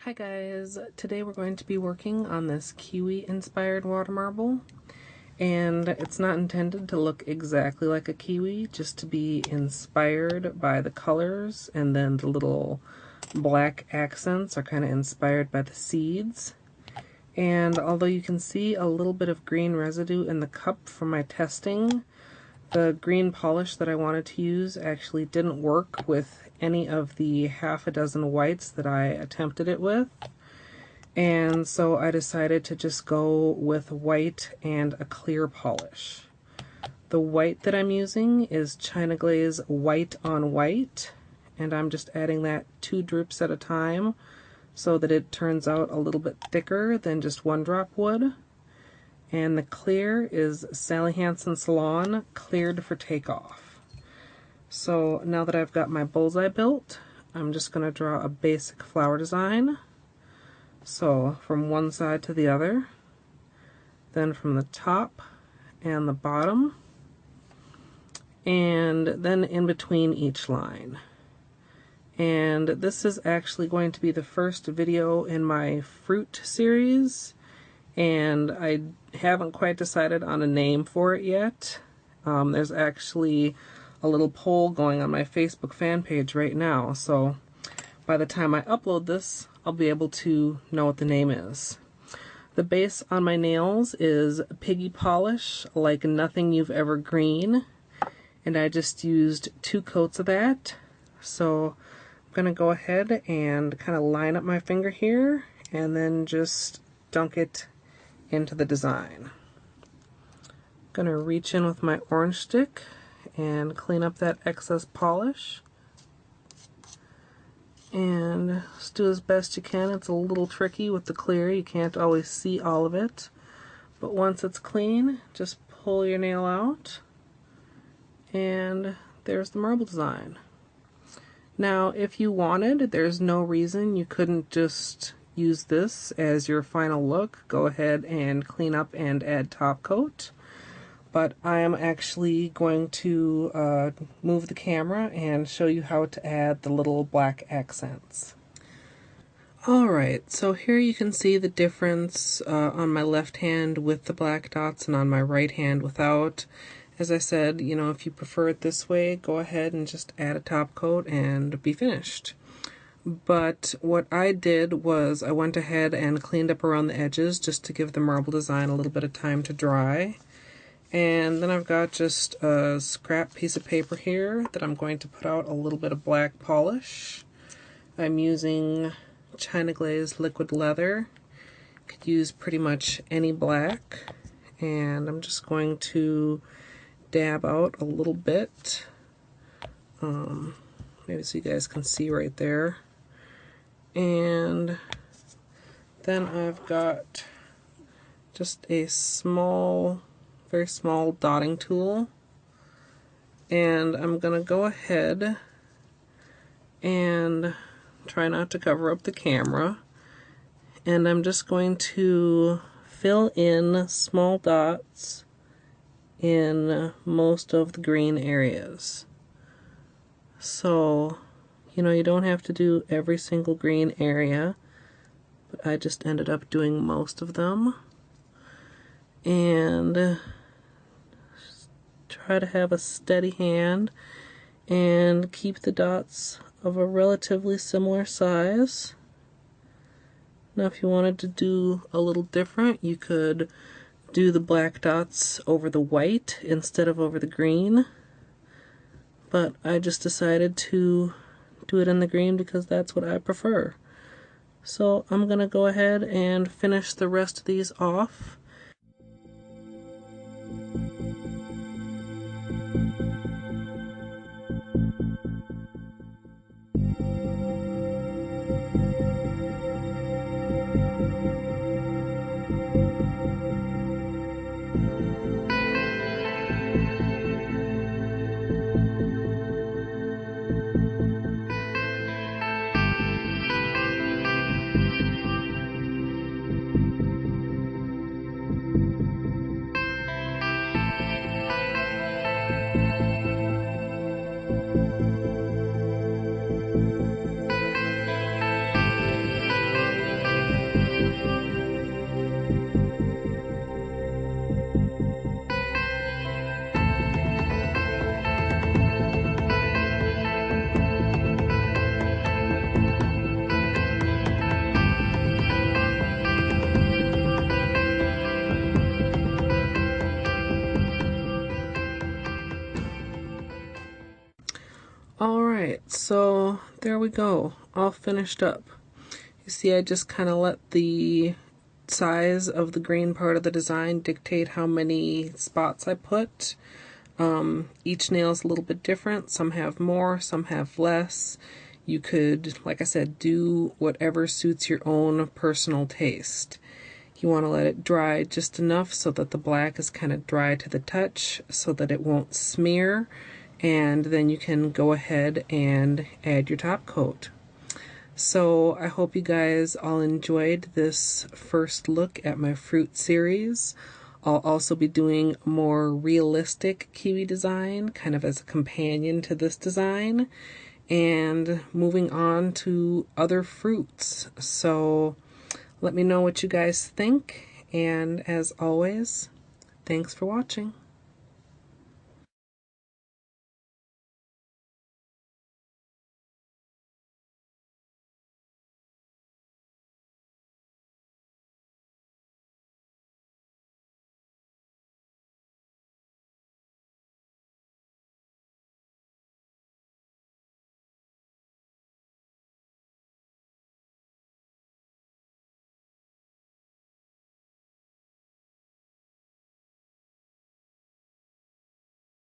Hi guys, today we're going to be working on this Kiwi inspired water marble, and it's not intended to look exactly like a kiwi, just to be inspired by the colors, and then the little black accents are kind of inspired by the seeds. And although you can see a little bit of green residue in the cup from my testing, the green polish that I wanted to use actually didn't work with any of the half a dozen whites that I attempted it with. And so I decided to just go with white and a clear polish. The white that I'm using is China Glaze White on White, and I'm just adding that 2 drips at a time so that it turns out a little bit thicker than just 1 drop would. And the clear is Sally Hansen Salon Cleared for Takeoff. So now that I've got my bullseye built, I'm just going to draw a basic flower design. So from one side to the other, then from the top and the bottom, and then in between each line. And this is actually going to be the first video in my fruit series, and I haven't quite decided on a name for it yet. There's actually a little poll going on my Facebook fan page right now, so by the time I upload this, I'll be able to know what the name is. The base on my nails is Piggy Polish Like Nothing You've Ever Green, and I just used 2 coats of that. So I'm going to go ahead and kind of line up my finger here and then just dunk it into the design. I'm going to reach in with my orange stick and clean up that excess polish. And just do as best you can. It's a little tricky with the clear. You can't always see all of it. But once it's clean, just pull your nail out. And there's the marble design. Now, if you wanted, there's no reason you couldn't just use this as your final look. Go ahead and clean up and add top coat. But I am actually going to move the camera and show you how to add the little black accents. Alright, so here you can see the difference on my left hand with the black dots and on my right hand without. As I said, you know, if you prefer it this way, go ahead and just add a top coat and be finished. But what I did was I went ahead and cleaned up around the edges just to give the marble design a little bit of time to dry. And then I've got just a scrap piece of paper here that I'm going to put out a little bit of black polish. I'm using China Glaze Liquid Leather. You could use pretty much any black. And I'm just going to dab out a little bit. Maybe so you guys can see right there. And then I've got just a very small dotting tool, and I'm gonna go ahead and try not to cover up the camera, and I'm just going to fill in small dots in most of the green areas. So, you know, you don't have to do every single green area, but I just ended up doing most of them. And try to have a steady hand and keep the dots of a relatively similar size. Now if you wanted to do a little different, you could do the black dots over the white instead of over the green. But I just decided to do it in the green because that's what I prefer. So I'm going to go ahead and finish the rest of these off. Alright, so there we go, all finished up. You see, I just kind of let the size of the green part of the design dictate how many spots I put. Each nail is a little bit different. Some have more, some have less. You could, like I said, do whatever suits your own personal taste. You want to let it dry just enough so that the black is kind of dry to the touch so that it won't smear, and then you can go ahead and add your top coat. So I hope you guys all enjoyed this first look at my fruit series. I'll also be doing a more realistic kiwi design, kind of as a companion to this design, and moving on to other fruits. So let me know what you guys think, and as always, thanks for watching.